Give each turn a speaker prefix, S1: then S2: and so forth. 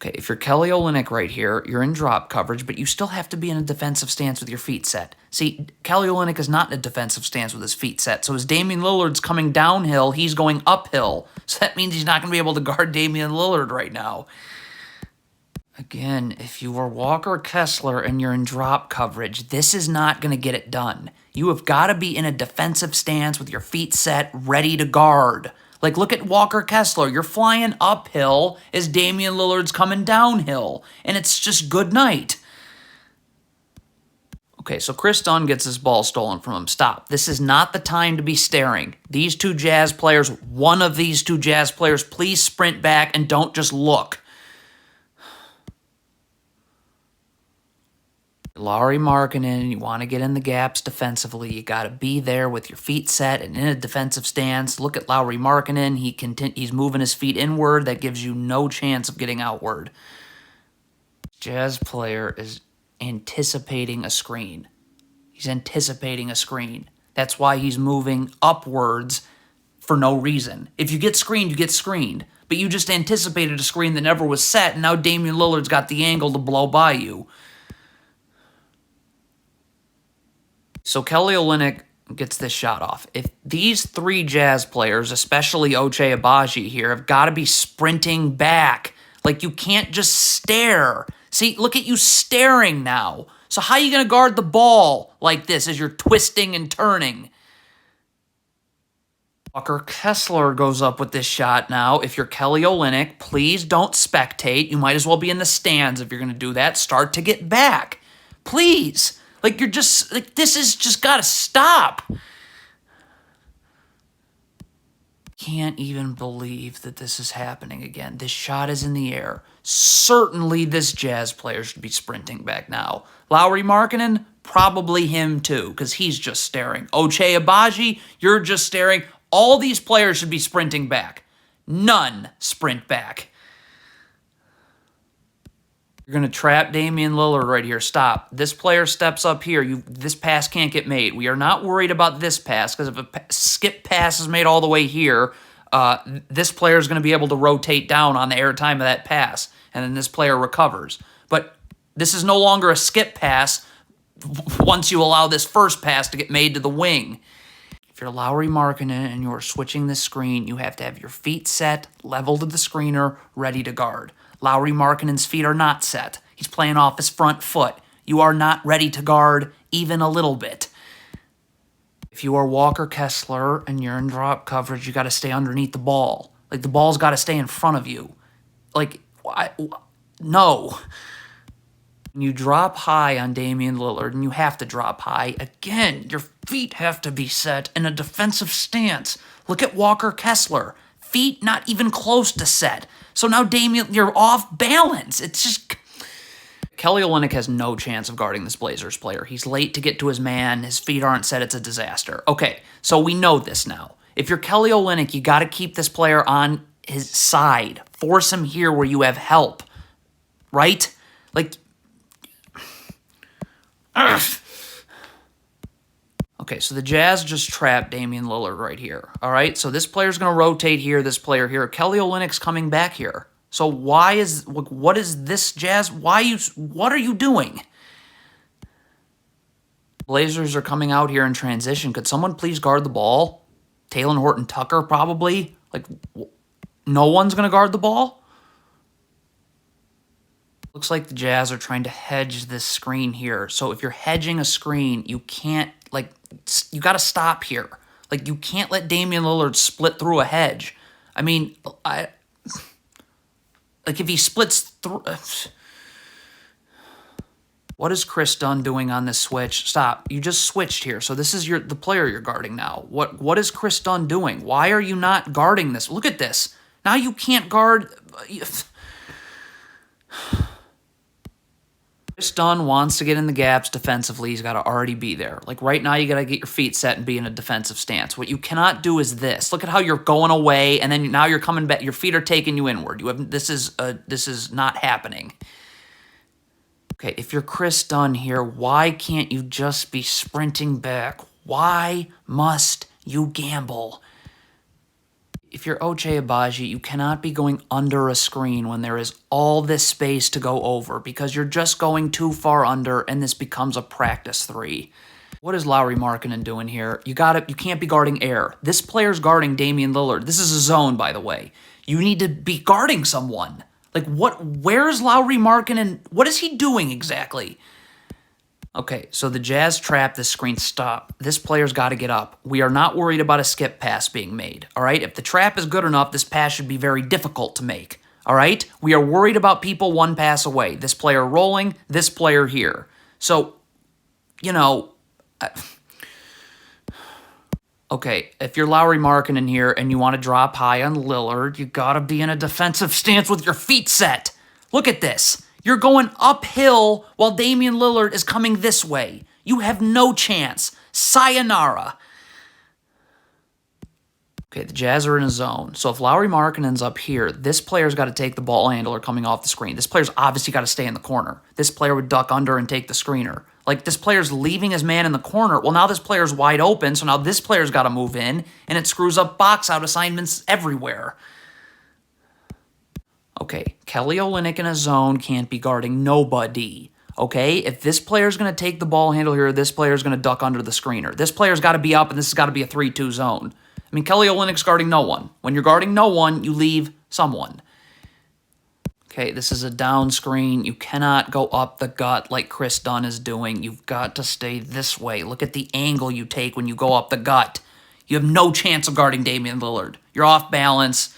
S1: Okay, if you're Kelly Olynyk right here, you're in drop coverage, but you still have to be in a defensive stance with your feet set. See, Kelly Olynyk is not in a defensive stance with his feet set, so as Damian Lillard's coming downhill, he's going uphill. So that means he's not going to be able to guard Damian Lillard right now. Again, if you are Walker Kessler and you're in drop coverage, this is not going to get it done. You have got to be in a defensive stance with your feet set, ready to guard. Like, look at Walker Kessler. You're flying uphill as Damian Lillard's coming downhill, and it's just good night. Okay, so Chris Dunn gets his ball stolen from him. Stop. This is not the time to be staring. These two Jazz players, one of these two Jazz players, please sprint back and don't just look. Lauri Markkanen, you want to get in the gaps defensively. You got to be there with your feet set and in a defensive stance. Look at Lauri Markkanen. He's moving his feet inward. That gives you no chance of getting outward. Jazz player is anticipating a screen. He's anticipating a screen. That's why he's moving upwards for no reason. If you get screened, you get screened. But you just anticipated a screen that never was set, and now Damian Lillard's got the angle to blow by you. So Kelly Olynyk gets this shot off. If these three Jazz players, especially Ochai Agbaji here, have got to be sprinting back. Like, you can't just stare. See, look at you staring now. So how are you going to guard the ball like this as you're twisting and turning? Walker Kessler goes up with this shot now. If you're Kelly Olynyk, please don't spectate. You might as well be in the stands if you're going to do that. Start to get back. Please. Like, you're just, like, this is just got to stop. Can't even believe that this is happening again. This shot is in the air. Certainly this Jazz player should be sprinting back now. Lauri Markkanen, probably him too, because he's just staring. Ochai Agbaji, you're just staring. All these players should be sprinting back. None sprint back. You're going to trap Damian Lillard right here. Stop. This player steps up here. This pass can't get made. We are not worried about this pass because if a skip pass is made all the way here, this player is going to be able to rotate down on the airtime of that pass, and then this player recovers. But this is no longer a skip pass once you allow this first pass to get made to the wing. If you're Lauri Markkanen and you're switching this screen, you have to have your feet set, level to the screener, ready to guard. Lauri Markkanen's feet are not set. He's playing off his front foot. You are not ready to guard even a little bit. If you are Walker Kessler and you're in drop coverage, you got to stay underneath the ball. Like, the ball's got to stay in front of you. Like, no. You drop high on Damian Lillard, and you have to drop high. Again, your feet have to be set in a defensive stance. Look at Walker Kessler. Feet not even close to set. So now Damian, you're off balance. It's just... Kelly Olynyk has no chance of guarding this Blazers player. He's late to get to his man. His feet aren't set. It's a disaster. Okay, so we know this now. If you're Kelly Olynyk, you got to keep this player on his side. Force him here where you have help. Right? Like... Okay, so the Jazz just trapped Damian Lillard right here. All right, so this player's going to rotate here, this player here. Kelly Olynyk's coming back here. So what is this Jazz? What are you doing? Blazers are coming out here in transition. Could someone please guard the ball? Talen Horton-Tucker, probably. Like, no one's going to guard the ball? Looks like the Jazz are trying to hedge this screen here. So if you're hedging a screen, you can't, like, you got to stop here. Like, you can't let Damian Lillard split through a hedge. I mean, like, if he splits through... What is Chris Dunn doing on this switch? Stop. You just switched here. So this is the player you're guarding now. What is Chris Dunn doing? Why are you not guarding this? Look at this. Now you can't guard... Chris Dunn wants to get in the gaps defensively. He's got to already be there. Like, right now, you got to get your feet set and be in a defensive stance. What you cannot do is this. Look at how you're going away, and then now you're coming back. Your feet are taking you inward. This is not happening. Okay, if you're Chris Dunn here, why can't you just be sprinting back? Why must you gamble? if you're Ochai Agbaji, you cannot be going under a screen when there is all this space to go over because you're just going too far under and this becomes a practice 3. What is Lauri Markkanen doing here? You can't be guarding air. This player's guarding Damian Lillard. This is a zone, by the way. You need to be guarding someone. Like, where's Lauri Markkanen? What is he doing exactly? Okay, so the Jazz trap this screen. Stop. This player's got to get up. We are not worried about a skip pass being made, all right? If the trap is good enough, this pass should be very difficult to make, all right? We are worried about people one pass away. This player rolling, this player here. So, you know... Okay, if you're Lauri Markkanen here and you want to drop high on Lillard, you got to be in a defensive stance with your feet set. Look at this. You're going uphill while Damian Lillard is coming this way. You have no chance. Sayonara. Okay, the Jazz are in a zone. So if Lauri Markkanen's up here, this player's got to take the ball handler coming off the screen. This player's obviously got to stay in the corner. This player would duck under and take the screener. Like, this player's leaving his man in the corner. Well, now this player's wide open, so now this player's got to move in, and it screws up box-out assignments everywhere. Okay, Kelly Olynyk in a zone can't be guarding nobody. Okay, if this player's going to take the ball handle here, this player's going to duck under the screener. This player's got to be up, and this has got to be a 3-2 zone. I mean, Kelly Olynyk's guarding no one. When you're guarding no one, you leave someone. Okay, this is a down screen. You cannot go up the gut like Chris Dunn is doing. You've got to stay this way. Look at the angle you take when you go up the gut. You have no chance of guarding Damian Lillard. You're off balance.